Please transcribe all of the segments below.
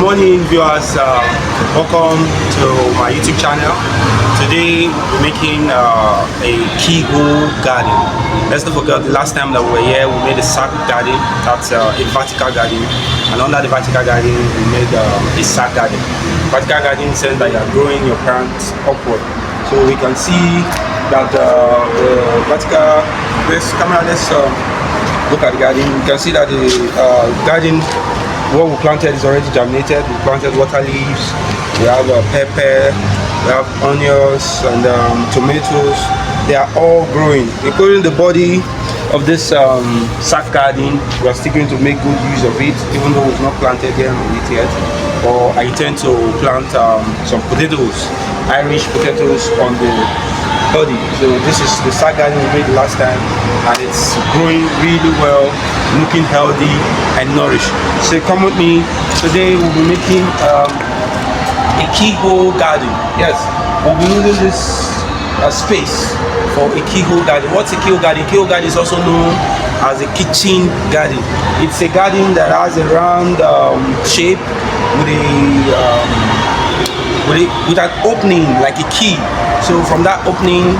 morning, viewers. Welcome to my YouTube channel. Today we're making a keyhole garden. Let's not forget the last time that we were here, we made a sack garden. That's a vertical garden, and under the vertical garden, we made a sack garden. Vertical garden says that you are growing your plants upward. So we can see that the vertical. Let's look at the garden. You can see that the garden. What we planted is already germinated. We planted water leaves, we have pepper, we have onions and tomatoes. They are all growing, including the body of this sack garden. We are still going to make good use of it, even though we've not planted them yet. Or I intend to plant some potatoes, Irish potatoes on the body. So this is the sack garden we made last time, and it's growing really well, looking healthy and nourished. So come with me. Today we'll be making a keyhole garden. Yes, we'll be using this space for a keyhole garden. What's a keyhole garden? Keyhole garden is also known as a kitchen garden. It's a garden that has a round shape with an opening like a key. So from that opening,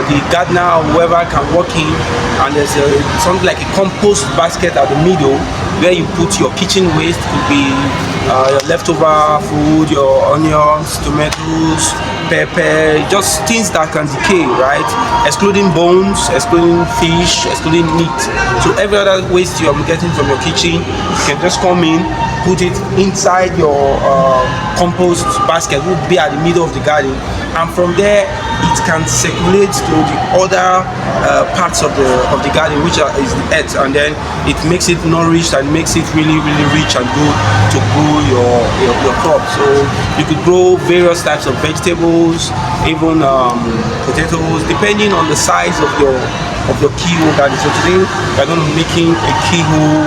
the gardener or whoever can walk in, and there's something like a compost basket at the middle where you put your kitchen waste. Could be your leftover food, your onions, tomatoes, pepper, just things that can decay, right? Excluding bones, excluding fish, excluding meat. So every other waste you're getting from your kitchen, you can just come in, put it inside your compost basket, would be at the middle of the garden, and from there it can circulate to the other parts of the garden, which is the earth, and then it makes it nourished and makes it really rich and good to grow your crops. So you could grow various types of vegetables, even potatoes, depending on the size of your keyhole garden. So today we're going to be making a keyhole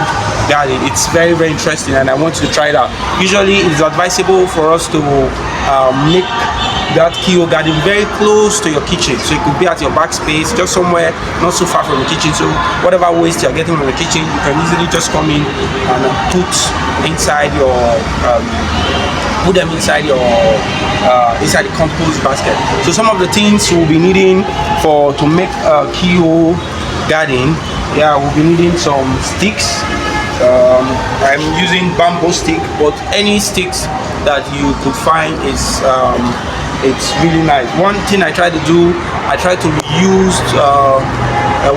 garden. It's very interesting, and I want you to try it out. Usually it is advisable for us to make that keyhole garden very close to your kitchen, so it could be at your back space, just somewhere not so far from the kitchen. So whatever waste you're getting from the kitchen, you can easily just come in and put inside your inside the compost basket. So some of the things we'll be needing to make a keyhole garden, we'll be needing some sticks. I'm using bamboo stick, but any sticks that you could find is it's really nice. One thing I try to do, I try to reuse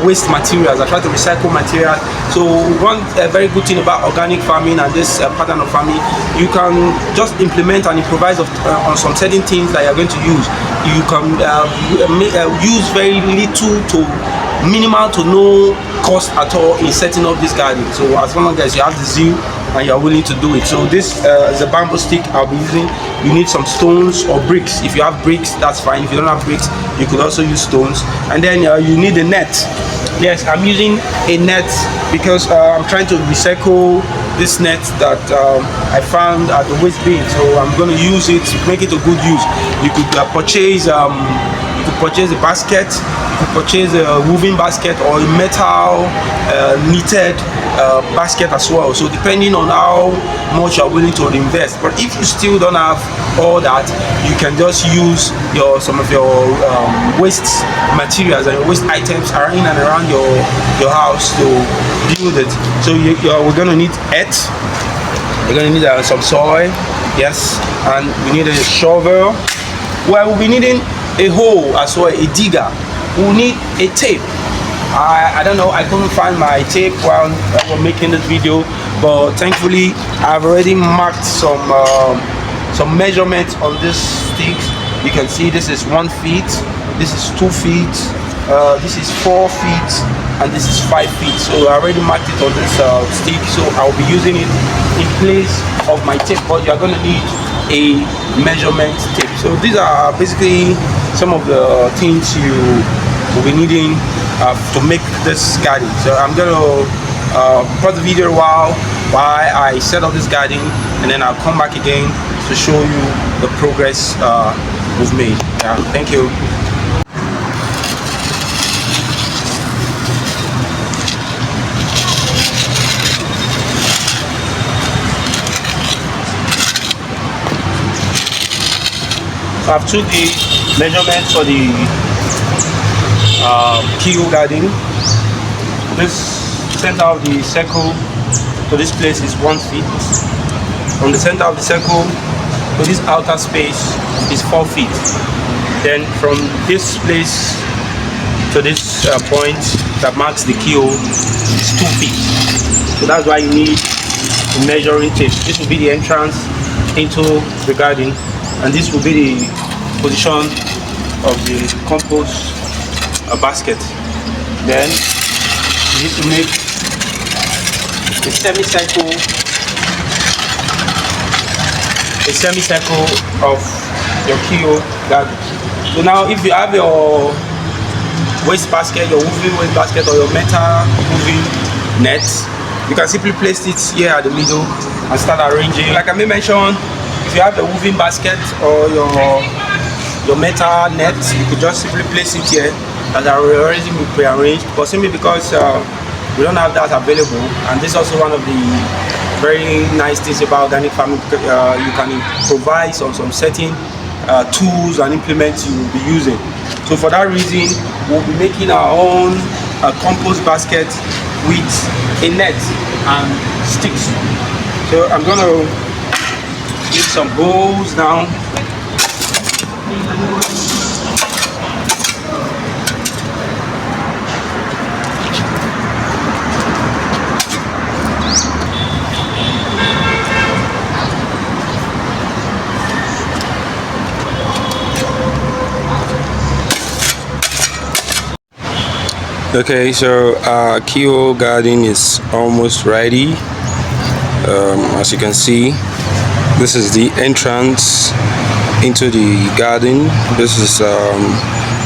waste materials. I try to recycle materials. So one very good thing about organic farming and this pattern of farming, you can just implement and improvise on some certain things that you're going to use. You can use very little to minimal to no cost at all in setting up this garden. So as long as you have the zeal and you're willing to do it. So this is a bamboo stick I'll be using. You need some stones or bricks. If you have bricks, that's fine. If you don't have bricks, you could also use stones. And then you need a net. Yes, I'm using a net because I'm trying to recycle this net that I found at the waste bin. So I'm going to use it, make it a good use. You could purchase a basket, you could purchase a woven basket or a metal knitted basket as well. So depending on how much you're willing to invest. But if you still don't have all that, you can just use some of your waste materials and waste items are in and around your house to build it. So we're going to need earth. We're going to need some soil, yes, and we need a shovel. Well, we'll be needing a hole as well, a digger. We'll need a tape. I don't know, I couldn't find my tape while we're making this video, but thankfully I've already marked some measurements on this stick. You can see this is 1 feet, this is 2 feet, this is 4 feet, and this is 5 feet. So I already marked it on this stick, so I'll be using it in place of my tape, but you're going to need a measurement tape. So these are basically some of the things you will be needing to make this garden. So I'm going to pause the video while I set up this garden, and then I'll come back again to show you the progress we've made. Thank you. I've took the measurement for the Keyhole Garden. This center of the circle to this place is 1 feet. From the center of the circle to this outer space is 4 feet. Then from this place to this point that marks the keyhole is 2 feet. So that's why you need a measuring tape. This will be the entrance into the garden, and this will be the position of the compost basket. Then you need to make a semicircle of your keyhole garden. So now if you have your waste basket, your woven waste basket, or your metal woven net, you can simply place it here at the middle and start arranging. Like I may mention, if you have the woven basket or your metal net, you could just simply place it here as already pre-arranged. But simply because we don't have that available, and this is also one of the very nice things about organic farming, you can improvise on some certain tools and implements you will be using. So for that reason, we'll be making our own compost basket with a net and sticks. So I'm gonna get some bowls now. Okay, so our Keyhole Garden is almost ready. As you can see, this is the entrance into the garden. This is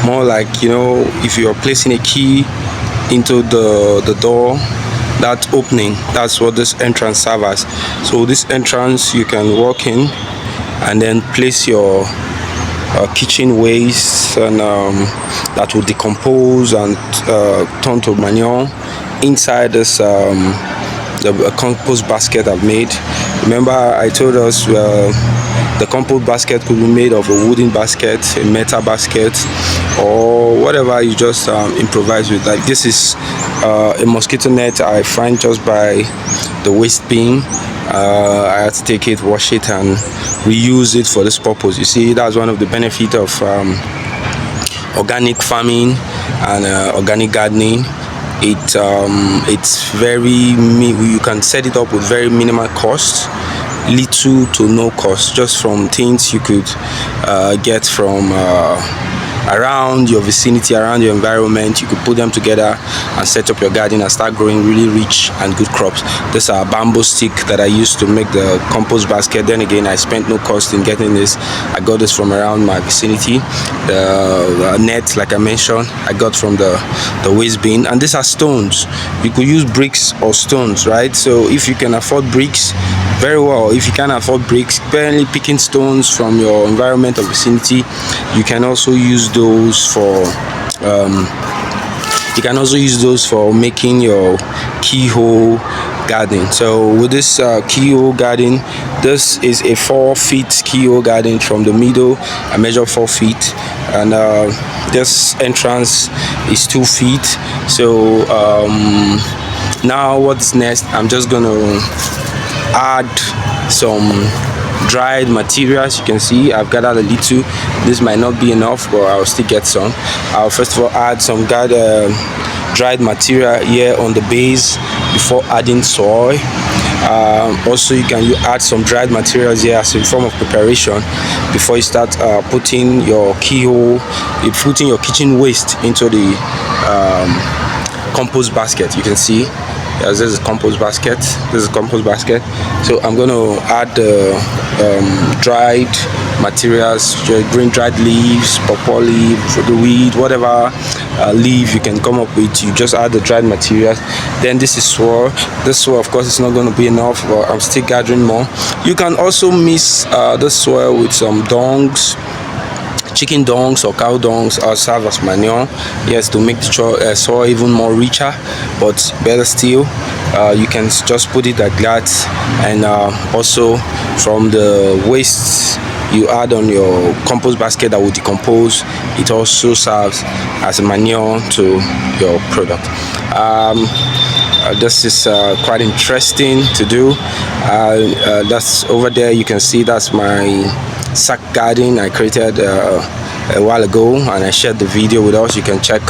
more like, you know, if you are placing a key into the door, that opening, that's what this entrance serves as. So this entrance, you can walk in and then place your kitchen waste and that will decompose and turn to manure inside this the compost basket I've made. Remember, I told us the compost basket could be made of a wooden basket, a metal basket, or whatever you just improvise with. Like this is a mosquito net I find just by the waste bin. I had to take it, wash it, and reuse it for this purpose. You see, that's one of the benefits of organic farming and organic gardening. It's very, you can set it up with very minimal cost, little to no cost, just from things you could get from around your vicinity, around your environment. You could put them together and set up your garden and start growing really rich and good crops. This is a bamboo stick that I used to make the compost basket. Then again, I spent no cost in getting this. I got this from around my vicinity. The net, like I mentioned, I got from the waste bin. And these are stones. You could use bricks or stones, right? So if you can afford bricks, very well. If you can't afford bricks, barely picking stones from your environment or vicinity, you can also use those for making your keyhole garden. So with this keyhole garden, this is a 4 feet keyhole garden. From the middle I measure 4 feet, and this entrance is 2 feet. So now what's next? I'm just gonna add some dried materials. You can see I've gathered a little. This might not be enough, but I'll still get some. I'll first of all add some dried material here on the base before adding soil. Also, you can add some dried materials here as a form of preparation before you start putting your keyhole, putting your kitchen waste into the compost basket. You can see this is a compost basket. This is a compost basket. So I'm going to add the dried materials, green dried leaves, pawpaw leaf, the weed, whatever leaf you can come up with. You just add the dried materials. Then this is soil. This soil, of course, is not going to be enough, but I'm still gathering more. You can also mix the soil with some dongs, chicken dongs or cow dongs, or serve as manure, yes, to make the soil even more richer. But better still, you can just put it like that. And also from the waste you add on your compost basket that will decompose. It also serves as a manure to your product. This is quite interesting to do. That's over there, you can see that's my sack garden I created a while ago, and I shared the video with us. You can check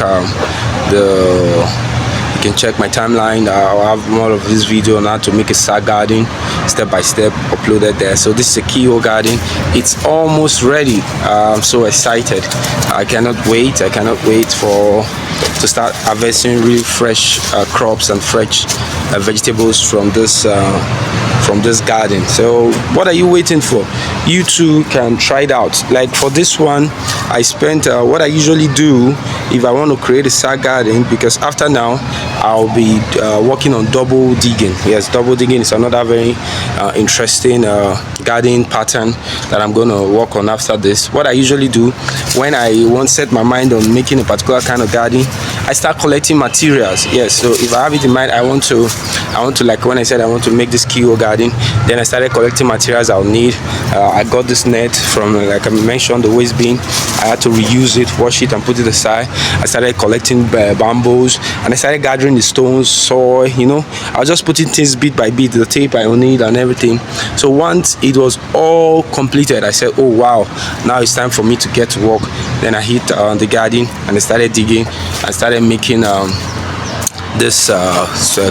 you can check my timeline. I'll have more of this video on how to make a sack garden step by step uploaded there. So this is a Keyhole Garden. It's almost ready. I'm so excited. I cannot wait to start harvesting really fresh crops and fresh vegetables from this garden. So what are you waiting for? You too can try it out. Like for this one, I spent what I usually do if I want to create a sack garden, because after now I'll be working on double digging. Yes, double digging is another very interesting garden pattern that I'm going to work on after this. What I usually do when I want to set my mind on making a particular kind of garden, I start collecting materials. Yes, so if I have it in mind, I want to like when I said I want to make this Keyhole garden, then I started collecting materials I'll need. I got this net from, like I mentioned, the waste bin. I had to reuse it, wash it and put it aside. I started collecting bamboos, and I started gathering the stones, soil, you know. I was just putting things bit by bit, the tape I will need and everything. So once it was all completed, I said, oh wow, now it's time for me to get to work. Then I hit the garden and I started digging. I started making this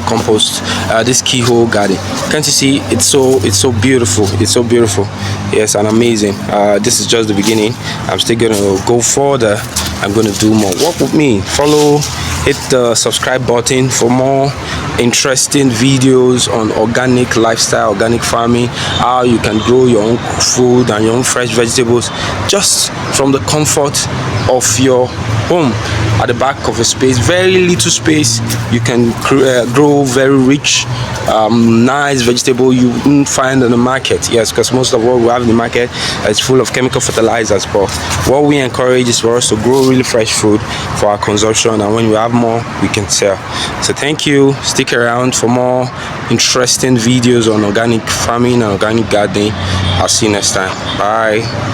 compost, this Keyhole garden. Can't you see? It's so beautiful. It's so beautiful. Yes, and amazing. This is just the beginning. I'm still gonna go further. I'm gonna do more. Work with me. Follow, hit the subscribe button for more interesting videos on organic lifestyle, organic farming, how you can grow your own food and your own fresh vegetables just from the comfort of your home, at the back of a space, very little space. You can grow very rich, nice vegetable you wouldn't find in the market. Yes, because most of what we have in the market is full of chemical fertilizers, but what we encourage is for us to grow really fresh food for our consumption, and when we have more, we can sell. So thank you. Stick around for more interesting videos on organic farming and organic gardening. I'll see you next time. Bye.